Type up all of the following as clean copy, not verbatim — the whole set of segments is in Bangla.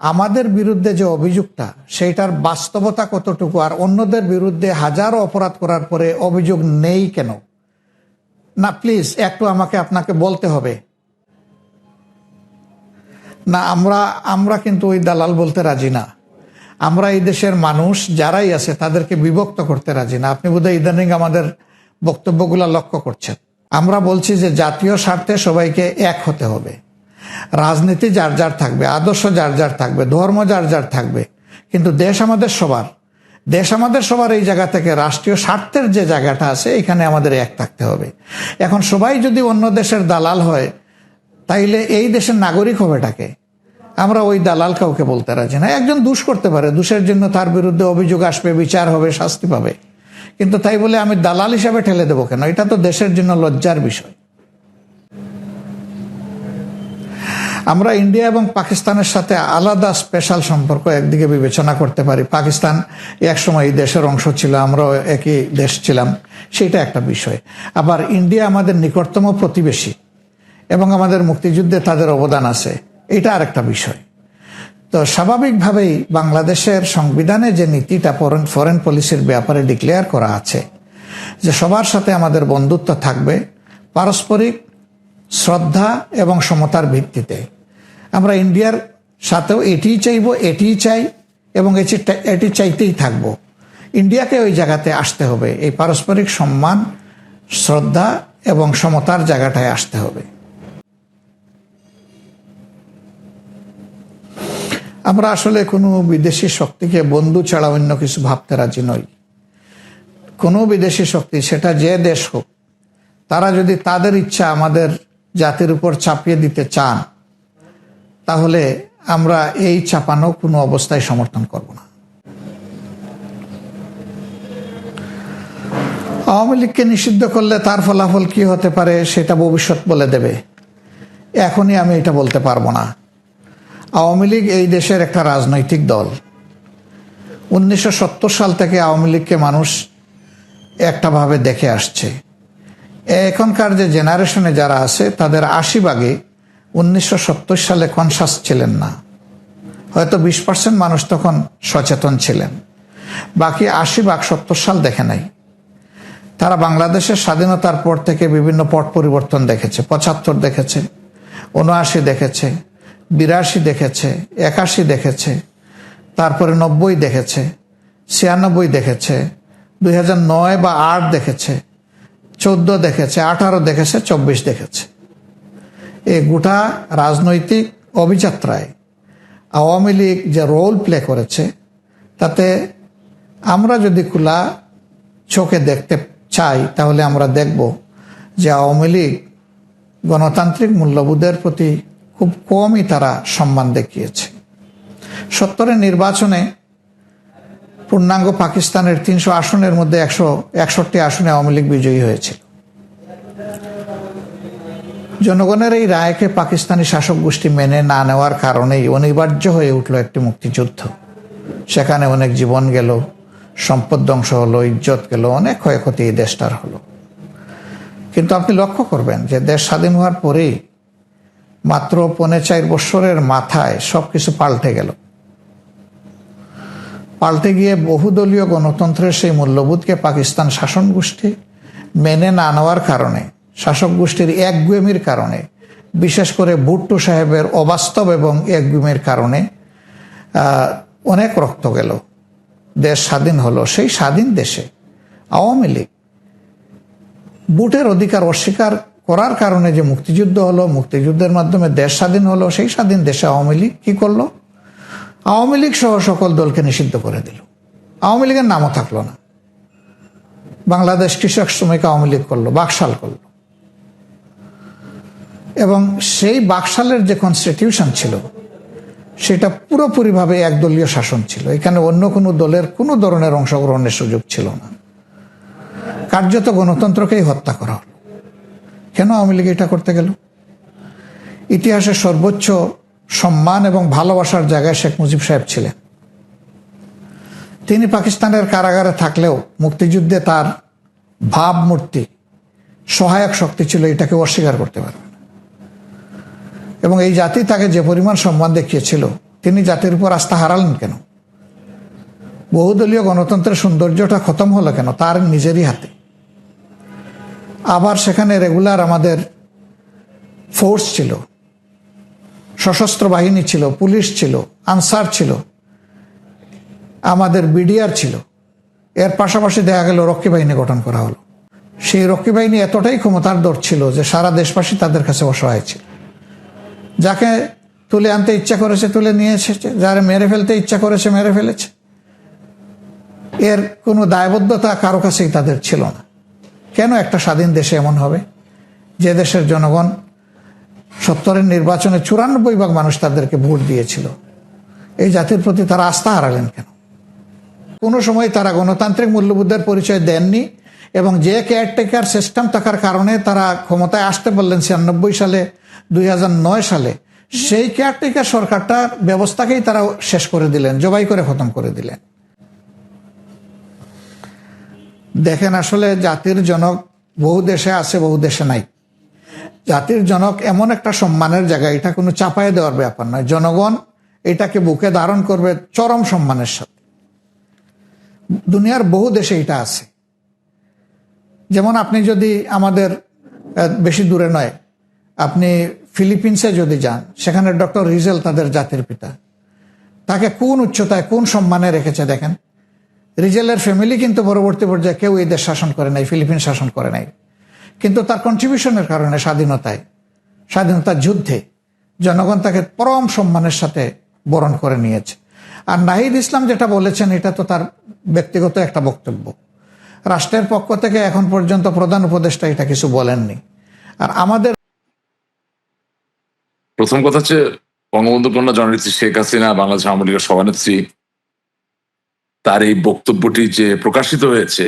আমাদের বিরুদ্ধে যে অভিযোগটা সেইটার বাস্তবতা কতটুকু, আর অন্যদের বিরুদ্ধে হাজারো অপরাধ করার পরে অভিযোগ নেই কেন? না প্লিজ একটু আমাকে আপনাকে বলতে হবে। না, আমরা কিন্তু ওই দালাল বলতে রাজি না। আমরা এই দেশের মানুষ যারাই আছে তাদেরকে বিভক্ত করতে রাজি না। আপনি বোধহয় ইদানিং আমাদের বক্তব্যগুলো লক্ষ্য করছেন। আমরা বলছি যে জাতীয় স্বার্থে সবাইকে এক হতে হবে। রাজনীতি যার যার থাকবে, আদর্শ যার যার থাকবে, ধর্ম যার যার থাকবে, কিন্তু দেশ আমাদের সবার। দেশ আমাদের সবার এই জায়গা থেকে রাষ্ট্রীয় স্বার্থের যে জায়গাটা আছে এখানে আমাদের এক থাকতে হবে। এখন সবাই যদি অন্য দেশের দালাল হয় তাইলে এই দেশের নাগরিক হবেটাকে? আমরা ওই দালাল কাউকে বলতে রাজি না। একজন দোষ করতে পারে, দোষের জন্য তার বিরুদ্ধে অভিযোগ আসবে, বিচার হবে, শাস্তি পাবে, কিন্তু তাই বলে আমি দালাল হিসাবে ঠেলে দেবো কেন? এটা তো দেশের জন্য লজ্জার বিষয়। আমরা ইন্ডিয়া এবং পাকিস্তানের সাথে আলাদা স্পেশাল সম্পর্ক একদিকে বিবেচনা করতে পারি। পাকিস্তান একসময় এই দেশের অংশ ছিল, আমরাও একই দেশ ছিলাম, সেটা একটা বিষয়। আবার ইন্ডিয়া আমাদের নিকটতম প্রতিবেশী এবং আমাদের মুক্তিযুদ্ধে তাদের অবদান আছে, এটা আর একটা বিষয়। তো স্বাভাবিকভাবেই বাংলাদেশের সংবিধানে যে নীতিটা ফরেন পলিসির ব্যাপারে ডিক্লেয়ার করা আছে যে সবার সাথে আমাদের বন্ধুত্ব থাকবে পারস্পরিক শ্রদ্ধা এবং সমতার ভিত্তিতে, আমরা ইন্ডিয়ার সাথেও এটিই চাইব, এটিই চাই এবং এটি চাইতেই থাকব। ইন্ডিয়াকে ওই জায়গাতে আসতে হবে, এই পারস্পরিক সম্মান, শ্রদ্ধা এবং সমতার জায়গাটায় আসতে হবে। আমরা আসলে কোনো বিদেশি শক্তিকে বন্ধু ছাড়া অন্য কিছু ভাবতে রাজি নই। কোনো বিদেশি শক্তি, সেটা যে দেশ হোক, তারা যদি তাদের ইচ্ছা আমাদের জাতির উপর চাপিয়ে দিতে চান তাহলে আমরা এই চাপানো কোনো অবস্থায় সমর্থন করব না। আওয়ামী লীগকে নিষিদ্ধ করলে তার ফলাফল কি হতে পারে সেটা ভবিষ্যৎ বলে দেবে, এখনই আমি এটা বলতে পারবো না। আওয়ামী লীগ এই দেশের একটা রাজনৈতিক দল। 1970 সাল থেকে আওয়ামী লীগকে মানুষ একটা ভাবে দেখে আসছে। এখনকার যে জেনারেশনে যারা আছে তাদের 80% 1970 সালে কনসাস ছিলেন না, হয়তো 20% মানুষ তখন সচেতন ছিলেন, বাকি 80% 70 সাল দেখে নাই। তারা বাংলাদেশের স্বাধীনতার পর থেকে বিভিন্ন পট পরিবর্তন দেখেছে। 75 দেখেছে, 79 দেখেছে, 82 দেখেছে, 81 দেখেছে, তারপরে 90 দেখেছে, 96 দেখেছে, 2009 বা 8 দেখেছে, 14 দেখেছে, 18 দেখেছে, 24 দেখেছে। এই গোটা রাজনৈতিক অভিযাত্রায় আওয়ামী লীগ যে রোল প্লে করেছে তাতে আমরা যদি খোলা চোখে দেখতে চাই তাহলে আমরা দেখব যে আওয়ামী লীগ গণতান্ত্রিক মূল্যবোধের প্রতি খুব কমই তারা সম্মান দেখিয়েছে। 70-এর নির্বাচনে পূর্ণাঙ্গ পাকিস্তানের 300 আসনের মধ্যে 161 আসনে আওয়ামী লীগ বিজয়ী হয়েছিল। জনগণের এই রায়কে পাকিস্তানি শাসক গোষ্ঠী মেনে না নেওয়ার কারণেই অনিবার্য হয়ে উঠল একটি মুক্তিযুদ্ধ। সেখানে অনেক জীবন গেল, সম্পদ ধ্বংস হলো, ইজ্জত গেল, অনেক ক্ষয়ক্ষতি এই দেশটার হলো। কিন্তু আপনি লক্ষ্য করবেন যে দেশ স্বাধীন হওয়ার পরেই মাত্র 4.5 বছরের মাথায় সবকিছু পাল্টে গেল। পাল্টে গিয়ে বহুদলীয় গণতন্ত্রের সেই মূল্যবোধকে পাকিস্তান শাসন গোষ্ঠী মেনে না নেওয়ার কারণে, শাসক গোষ্ঠীর একগুয়েমির কারণে, বিশেষ করে ভুট্টো সাহেবের অবাস্তব এবং একগুয়েমির কারণে অনেক রক্ত গেল, দেশ স্বাধীন হলো। সেই স্বাধীন দেশে আওয়ামী লীগ ভোটের অধিকার অস্বীকার করার কারণে যে মুক্তিযুদ্ধ হলো, মুক্তিযুদ্ধের মাধ্যমে দেশ স্বাধীন হলো, সেই স্বাধীন দেশে আওয়ামী লীগ কি করলো? আওয়ামী লীগ সহ সকল দলকে নিষিদ্ধ করে দিল। আওয়ামী লীগের নামও থাকলো না। বাংলাদেশ কৃষক শ্রমিক আওয়ামী লীগ করলো, বাকশাল করলো। এবং সেই বাকশালের যে কনস্টিটিউশন ছিল সেটা পুরোপুরিভাবে একদলীয় শাসন ছিল। এখানে অন্য কোনো দলের কোনো ধরনের অংশগ্রহণের সুযোগ ছিল না। কার্যত গণতন্ত্রকেই হত্যা করা হলো। কেন আওয়ামী লীগ এটা করতে গেল? ইতিহাসের সর্বোচ্চ সম্মান এবং ভালোবাসার জায়গায় শেখ মুজিব সাহেব ছিলেন। তিনি পাকিস্তানের কারাগারে থাকলেও মুক্তিযুদ্ধে তার ভাবমূর্তি সহায়ক শক্তি ছিল, এটাকে অস্বীকার করতে পারবে না। এবং এই জাতি তাকে যে পরিমাণ সম্মান দেখিয়েছিল তিনি জাতির উপর আস্থা হারালেন কেন? বহুদলীয় গণতন্ত্রের সৌন্দর্যটা খতম হলো কেন? তার নিজেরই হাতে। আবার সেখানে রেগুলার আমাদের ফোর্স ছিল, সশস্ত্র বাহিনী ছিল, পুলিশ ছিল, আনসার ছিল, আমাদের বিডিআর ছিল। এর পাশাপাশি দেখা গেল রক্ষী বাহিনী গঠন করা হলো। সেই রক্ষী বাহিনী এতটাই ক্ষমতার দর ছিল যে সারা দেশবাসী তাদের কাছে অসহায় ছিল। যাকে তুলে আনতে ইচ্ছা করেছে তুলে নিয়ে এসেছে, যারা মেরে ফেলতে ইচ্ছা করেছে মেরে ফেলেছে। এর কোনো দায়বদ্ধতা কারো কাছেই তাদের ছিল না। কেন একটা স্বাধীন দেশে এমন হবে, যে দেশের জনগণ 70-এর নির্বাচনে 94% মানুষ তাদেরকে ভোট দিয়েছিল? এই জাতির প্রতি তারা আস্থা হারালেন কেন? কোনো সময় তারা গণতান্ত্রিক মূল্যবোধের পরিচয় দেননি, এবং যে কেয়ারটেকার সিস্টেম থাকার কারণে তারা ক্ষমতায় আসতে পারলেন 96 সালে, 2009 সালে, সেই কেয়ারটেকার সরকারটার ব্যবস্থাকেই তারা শেষ করে দিলেন, জবাই করে খতম করে দিলেন। দেখেন, আসলে জাতির জনক বহু দেশে আছে, বহু দেশে নাই। জাতির জনক এমন একটা সম্মানের জায়গা, এটা কোনো চাপায় দেওয়ার ব্যাপার নয়। জনগণ এটাকে বুকে ধারণ করবে চরম সম্মানের সাথে। দুনিয়ার বহু দেশে এটা আছে। যেমন আপনি যদি আমাদের বেশি দূরে নয়, আপনি ফিলিপিন্সে যদি যান, সেখানে ডক্টর রিজেল তাদের জাতির পিতা, তাকে কোন উচ্চতায় কোন সম্মানে রেখেছে দেখেন। রিজেলের ফ্যামিলি কিন্তু পরবর্তী পর্যায়ে কেউ এই দেশ শাসন করে নাই, ফিলিপিন শাসন করে নাই, কিন্তু তার কন্ট্রিবিউশনের কারণে স্বাধীনতার যুদ্ধে জনগণ তাকে পরম সম্মানের সাথে বরণ করে নিয়েছে। আর নাহিদ ইসলাম যেটা বলেছেন, এটা তো তার ব্যক্তিগত একটা বক্তব্য। রাষ্ট্রের পক্ষ থেকে এখন পর্যন্ত প্রধান উপদেষ্টা এটা কিছু বলেননি। আর আমাদের প্রথম কথা হচ্ছে, বঙ্গবন্ধু কন্যা জননেত্রী শেখ হাসিনা, বাংলাদেশ আওয়ামী লীগের সভানেত্রী, তার এই বক্তব্যটি যে প্রকাশিত হয়েছে,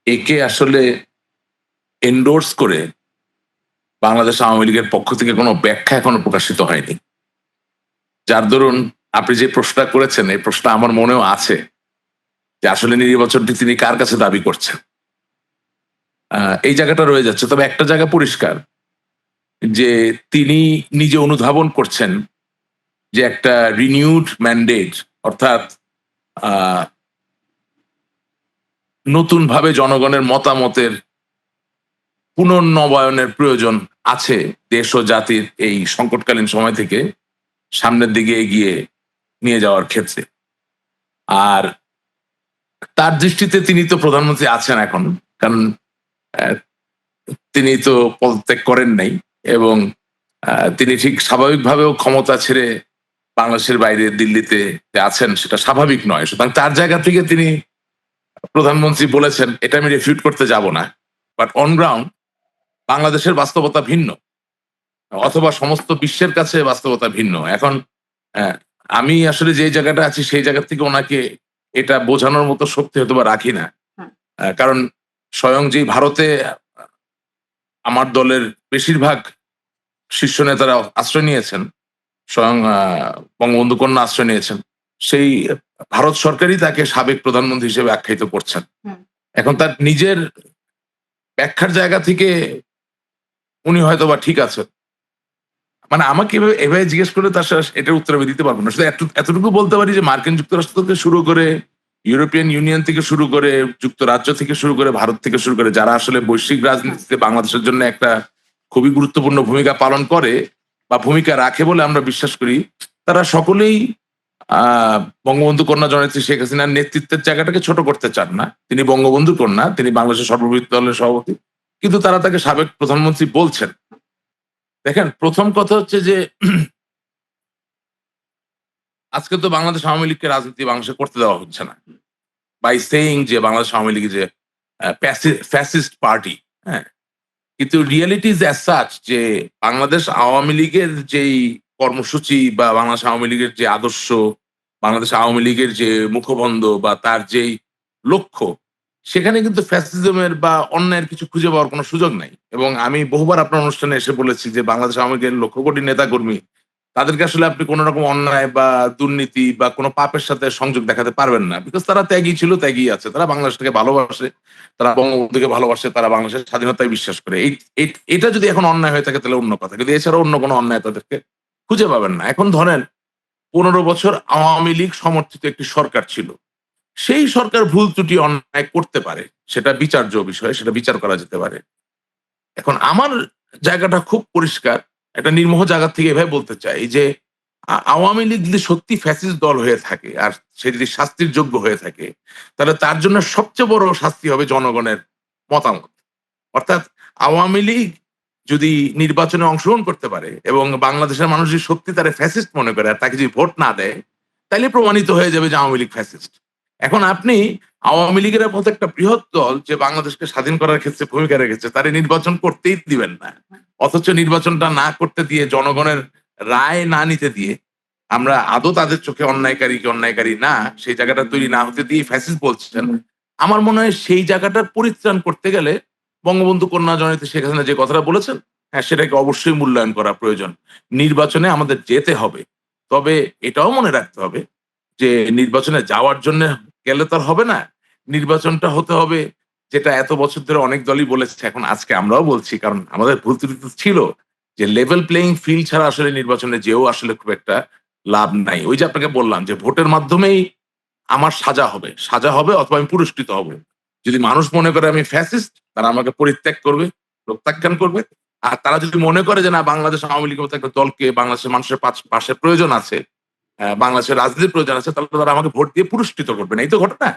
একে আসলে এন্ডোর্স করে বাংলাদেশ আওয়ামী লীগের পক্ষ থেকে কোনো ব্যাখ্যা এখনো প্রকাশিত হয়নি। যার দরুন আপনি যে প্রশ্নটা করেছেন, এই প্রশ্নটা আমার মনেও আছে যে আসলে নির্বাচনটি তিনি কার কাছে দাবি করছেন। এই জায়গাটা রয়ে যাচ্ছে। তবে একটা জায়গা পরিষ্কার, যে তিনি নিজে অনুধাবন করছেন যে একটা রিনিউড ম্যান্ডেট, অর্থাৎ নতুন ভাবে জনগণের মতামতের পুনর্নবায়নের প্রয়োজন আছে দেশ ও জাতির এই সংকটকালীন সময় থেকে সামনের দিকে এগিয়ে নিয়ে যাওয়ার ক্ষেত্রে। আর তার দৃষ্টিতে তিনি তো প্রধানমন্ত্রী আছেন এখন, কারণ তিনি তো পদত্যাগ করেন নাই, এবং তিনি ঠিক স্বাভাবিকভাবেও ক্ষমতা ছেড়ে বাংলাদেশের বাইরে দিল্লিতে আছেন, সেটা স্বাভাবিক নয়। সুতরাং তার জায়গা থেকে তিনি প্রধানমন্ত্রী বলেছেন, এটা আমি রিফিউট করতে যাব না। বাট অন গ্রাউন্ড বাংলাদেশের বাস্তবতা ভিন্ন, অথবা সমস্ত বিশ্বের কাছে বাস্তবতা ভিন্ন। এখন আমি আসলে যে জায়গাটা আছি সেই জায়গা থেকে ওনাকে এটা বোঝানোর মতো শক্তি হয়তো বা রাখি না। কারণ স্বয়ং যে ভারতে আমার দলের বেশিরভাগ শীর্ষ নেতারা আশ্রয় নিয়েছেন, স্বয়ং বঙ্গবন্ধু কন্যা আশ্রয় নিয়েছেন, সেই ভারত সরকারই তাকে সাবেক প্রধানমন্ত্রী হিসেবে আখ্যায়িত করছেন। এখন তার নিজের ব্যাখ্যার জায়গা থেকে উনি হয়তো বা ঠিক আছেন। মানে আমাকে এভাবে জিজ্ঞেস করলে তার এটার উত্তর আমি দিতে পারবো না। শুধু এতটুকু বলতে পারি যে মার্কিন যুক্তরাষ্ট্র থেকে শুরু করে, ইউরোপিয়ান ইউনিয়ন থেকে শুরু করে, যুক্তরাজ্য থেকে শুরু করে, ভারত থেকে শুরু করে, যারা আসলে বৈশ্বিক রাজনীতিতে বাংলাদেশের জন্য একটা খুবই গুরুত্বপূর্ণ ভূমিকা পালন করে বা ভূমিকা রাখে বলে আমরা বিশ্বাস করি, তারা সকলেই বঙ্গবন্ধু কন্যা জননেত্রী শেখ হাসিনার নেতৃত্বের জায়গাটাকে ছোট করতে চান না। তিনি বঙ্গবন্ধুর কন্যা, তিনি বাংলাদেশের সর্ববৃহৎ দলের সভাপতি, কিন্তু তারা তাকে সাবেক প্রধানমন্ত্রী বলছেন। দেখেন, প্রথম কথা হচ্ছে যে আজকে তো বাংলাদেশ আওয়ামী লীগকে রাজনীতি বাংলাদেশে করতে দেওয়া হচ্ছে না, বাই সেইং যে বাংলাদেশ আওয়ামী লীগ যে ফ্যাসিস্ট পার্টি। হ্যাঁ, কিন্তু রিয়েলিটি ইজ অ্যাজ সাচ যে বাংলাদেশ আওয়ামী লীগের যেই কর্মসূচি বা বাংলাদেশ আওয়ামী লীগের যে আদর্শ, বাংলাদেশ আওয়ামী লীগের যে মুখবন্ধ বা তার যেই লক্ষ্য, সেখানে কিন্তু ফ্যাসিজমের বা অন্যায়ের কিছু খুঁজে পাওয়ার কোনো সুযোগ নাই। এবং আমি বহুবার আপনার অনুষ্ঠানে এসে বলেছি যে বাংলাদেশ আওয়ামী লীগের লক্ষ কোটি নেতা কর্মী, তাদেরকে আসলে আপনি কোন রকম অন্যায় বা দুর্নীতি বা কোনো পাপের সাথে সংযোগ দেখাতে পারবেন না, বিকজ তারা ত্যাগী ছিল, ত্যাগী আছে, তারা বাংলাদেশটাকে ভালোবাসে, তারা বঙ্গবন্ধুকে ভালোবাসে, তারা বাংলাদেশের স্বাধীনতায় বিশ্বাস করে। এটা যদি এখন অন্যায় হয়ে থাকে তাহলে অন্য কথা, কিন্তু এছাড়া অন্য কোনো অন্যায় তাদেরকে খুঁজে পাবেন না। এখন ধরেন 15 বছর আওয়ামী লীগ সমর্থিত একটি সরকার ছিল। সেই সরকার ভুল ত্রুটি অন্যায় করতে পারে, সেটা বিচার্য বিষয়, সেটা বিচার করা যেতে পারে। এখন আমার জায়গাটা খুব পরিষ্কার, একটা নির্মোহ জায়গা থেকে এভাবে বলতে চাই যে আওয়ামী লীগ যদি সত্যি ফ্যাসিস্ট দল হয়ে থাকে আর সে যদি শাস্তির যোগ্য হয়ে থাকে, তাহলে তার জন্য সবচেয়ে বড় শাস্তি হবে জনগণের মতামত। অর্থাৎ আওয়ামী লীগ যদি নির্বাচনে অংশগ্রহণ করতে পারে এবং বাংলাদেশের মানুষ যদি সত্যি তারা ফ্যাসিস্ট মনে করে আর তাকে যদি ভোট না দেয়, তাইলে প্রমাণিত হয়ে যাবে যে আওয়ামী লীগ ফ্যাসিস্ট। এখন আপনি আওয়ামী লীগের মতো একটা বৃহৎ দল যে বাংলাদেশকে স্বাধীন করার ক্ষেত্রে ভূমিকা রেখেছে, তারা নির্বাচন করতেই দিবেন না। অথচ নির্বাচনটা না করতে দিয়ে, জনগণের রায় না নিতে দিয়ে, আমরা আদৌ তাদের চোখে অন্যায়কারী কি অন্যায়কারী না সেই জায়গাটা তৈরি না হতে দিয়ে ফ্যাসিস্ট বলছেন। আমার মনে হয় সেই জায়গাটার পরিত্রাণ করতে গেলে বঙ্গবন্ধু কন্যা জননেত্রী শেখ হাসিনা যে কথাটা বলেছেন, হ্যাঁ, সেটাকে অবশ্যই মূল্যায়ন করা প্রয়োজন। নির্বাচনে আমাদের যেতে হবে, তবে এটাও মনে রাখতে হবে যে নির্বাচনে যাওয়ার জন্য গেলে তো আর হবে না। নির্বাচনটা হতে হবে যেটা এত বছর ধরে অনেক দলই বলেছে, এখন আজকে আমরাও বলছি, কারণ আমাদের ভুল ত্রুটি ছিল যে লেভেল প্লেইং ফিল্ড ছাড়া আসলে নির্বাচনে যেও আসলে খুব একটা লাভ নাই। ওই যে আপনাকে বললাম যে ভোটের মাধ্যমেই আমার সাজা হবে অথবা আমি পুরস্কৃত হব। যদি মানুষ মনে করে আমি ফ্যাসিস্ট, তারা আমাকে পরিত্যাগ করবে, প্রত্যাখ্যান করবে। আর তারা যদি মনে করে যে না, বাংলাদেশ আওয়ামী লীগের মতো একটা দলকে বাংলাদেশের মানুষের পাশে প্রয়োজন আছে, বাংলাদেশের রাজনীতির প্রয়োজন আছে, তাহলে তারা আমাকে ভোট দিয়ে পুরস্কৃত করবে না। এই তো ঘটনা।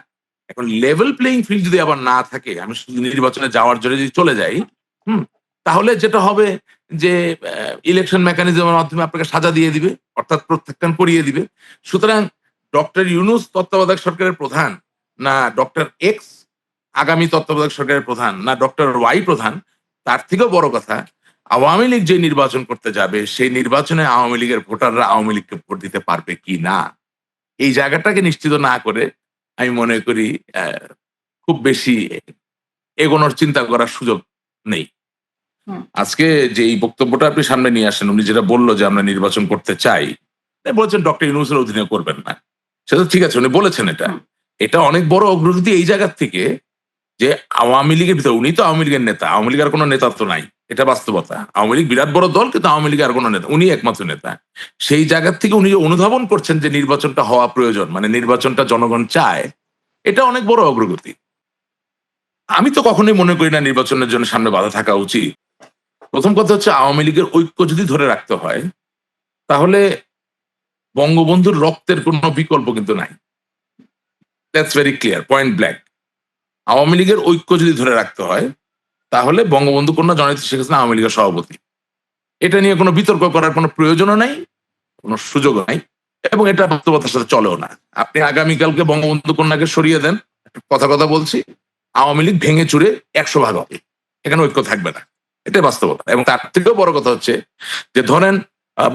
এখন লেভেল প্লেইং ফিল্ড যদি আবার না থাকে, আমি শুধু নির্বাচনে যাওয়ার জন্য যদি চলে যাই, হুম, তাহলে যেটা হবে যে ইলেকশন মেকানিজমের মাধ্যমে আপনাকে সাজা দিয়ে দিবে, অর্থাৎ প্রত্যাখ্যান করিয়ে দিবে। সুতরাং ডক্টর ইউনূস তত্ত্বাবধায়ক সরকারের প্রধান, না ডক্টর এক্স আগামী তত্ত্বাবধায়ক সরকারের প্রধান, না ডক্টর ওয়াই প্রধান, তার থেকেও বড় কথা, আওয়ামী লীগ যে নির্বাচন করতে যাবে সেই নির্বাচনে আওয়ামী লীগের ভোটাররা আওয়ামী লীগকে ভোট দিতে পারবে কি না, এই জায়গাটাকে নিশ্চিত না করে আমি মনে করি খুব বেশি এগোনোর চিন্তা করার সুযোগ নেই। হুম। আজকে যে এই বক্তব্যটা আপনি সামনে নিয়ে আসেন, উনি যেটা বললো যে আমরা নির্বাচন করতে চাই, বলেছেন ডক্টর ইউনূসের অধীনে করবেন না, সেটা ঠিক আছে, উনি বলেছেন এটা। হুম। এটা অনেক বড় অগ্রগতি এই জায়গার থেকে যে আওয়ামী লীগের ভিতরে, উনি তো আওয়ামী লীগের নেতা, আওয়ামী লীগের কোনো নেতা তো নাই, এটা বাস্তবতা। আওয়ামী লীগ বিরাট বড় দল, কিন্তু আওয়ামী লীগের কোনো নেতা, উনি একমাত্র নেতা। সেই জায়গার থেকে উনি যে অনুধাবন করছেন যে নির্বাচনটা হওয়া প্রয়োজন, মানে নির্বাচনটা জনগণ চায়, এটা অনেক বড় অগ্রগতি। আমি তো কখনোই মনে করি না নির্বাচনের জন্য সামনে বাধা থাকা উচিত। প্রথম কথা হচ্ছে, আওয়ামী লীগের ঐক্য যদি ধরে রাখতে হয়, তাহলে বঙ্গবন্ধুর রক্তের কোনো বিকল্প কিন্তু নাই। That's very clear, point black. Awami লীগের ঐক্য যদি ধরে রাখতে হয়, তাহলে বঙ্গবন্ধু কন্যা জননেত্রী শেখ হাসিনা আওয়ামী লীগের সভাপতি। এটা নিয়ে কোনো বিতর্ক করার কোনো প্রয়োজনও নাই, কোনো সুযোগও নাই, এবং এটা বাস্তবতার সাথে চলেও না। আপনি আগামীকালকে বঙ্গবন্ধু কন্যাকে সরিয়ে দেন, কথা বলছি, আওয়ামী লীগ ভেঙে চুরে 100 ভাগ হবে, এখানে ঐক্য থাকবে না, এটাই বাস্তবতা। এবং তার থেকেও বড় কথা হচ্ছে যে ধরেন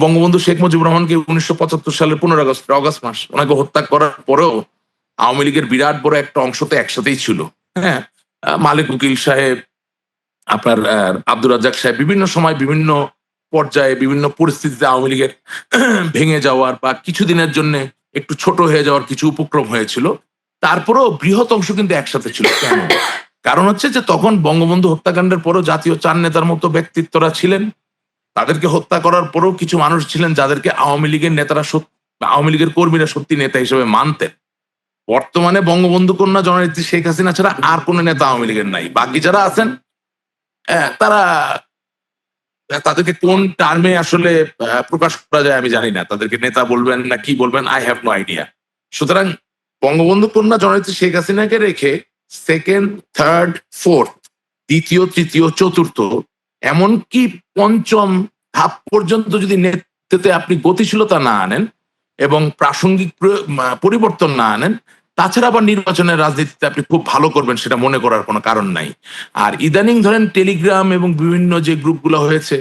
বঙ্গবন্ধু শেখ মুজিবুর রহমানকে 1975 সালের 15 অগস্ট মাস ওনাকে হত্যা করার পরেও আওয়ামী লীগের বিরাট বড় একটা অংশ তো একসাথেই ছিল। হ্যাঁ, মালিক উকিল সাহেব, আপনার আব্দুর রাজ্জাক সাহেব, বিভিন্ন সময় বিভিন্ন পর্যায়ে বিভিন্ন পরিস্থিতিতে আওয়ামী লীগের ভেঙে যাওয়ার বা কিছুদিনের জন্য একটু ছোট হয়ে যাওয়ার কিছু উপক্রম হয়েছিল। তারপরেও বৃহৎ অংশ কিন্তু একসাথে ছিল। কেন? কারণ হচ্ছে যে তখন বঙ্গবন্ধু হত্যাকাণ্ডের পরও জাতীয় 4 নেতার মতো ব্যক্তিত্বরা ছিলেন। তাদেরকে হত্যা করার পরেও কিছু মানুষ ছিলেন যাদেরকে আওয়ামী লীগের নেতারা, আওয়ামী লীগের কর্মীরা সত্যি নেতা হিসেবে মানতেন। বর্তমানে বঙ্গবন্ধু কন্যা জননেত্রী শেখ হাসিনা ছাড়া আর কোন নেতা আওয়ামী লীগের নাই। বাকি যারা আছেন তারা, তাদেরকে কোন টার্মে আসলে প্রকাশ করা যায় আমি জানি না, তাদেরকে নেতা বলবেন না কি বলবেন, আই হ্যাভ নো আইডিয়া। সুতরাং বঙ্গবন্ধু কন্যা জননেত্রী শেখ হাসিনাকে রেখে সেকেন্ড, থার্ড, ফোর্থ, দ্বিতীয়, তৃতীয়, চতুর্থ, এমনকি পঞ্চম ধাপ পর্যন্ত যদি নেতৃত্বে আপনি গতিশীলতা না আনেন এবং প্রাসঙ্গিক পরিবর্তন না আনেন, তাছাড়া আবার নির্বাচনের রাজনীতিতে আপনি খুব ভালো করবেন সেটা মনে করার কোনো কারণ নাই। আর ইদানিং ধরেন টেলিগ্রাম এবং বিভিন্ন যে গ্রুপগুলো হয়েছে,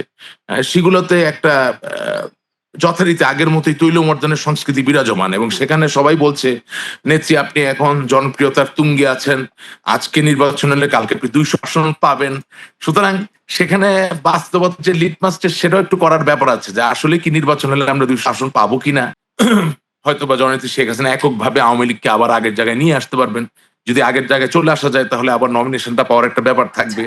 সেগুলোতে একটা যথারীতি আগের মতোই তৈলমর্দনের সংস্কৃতি বিরাজমান, এবং সেখানে সবাই বলছে নেত্রী আপনি এখন জনপ্রিয়তার তুঙ্গে আছেন, আজকে নির্বাচন হলে কালকে আপনি 200 আসন পাবেন। সুতরাং সেখানে বাস্তবতা যে লিটমাস টেস্ট, সেটাও একটু করার ব্যাপার আছে যে আসলে কি নির্বাচন হলে আমরা 200 আসন পাবো কিনা। হয়তো বা জননেত্রী শেখ হাসিনা এককভাবে আওয়ামী লীগকে আবার আগের জায়গায় নিয়ে আসতে পারবেন। যদি আগের জায়গায় চলে আসা যায়, তাহলে আবার নমিনেশনটা পাওয়ার একটা ব্যাপার থাকবে।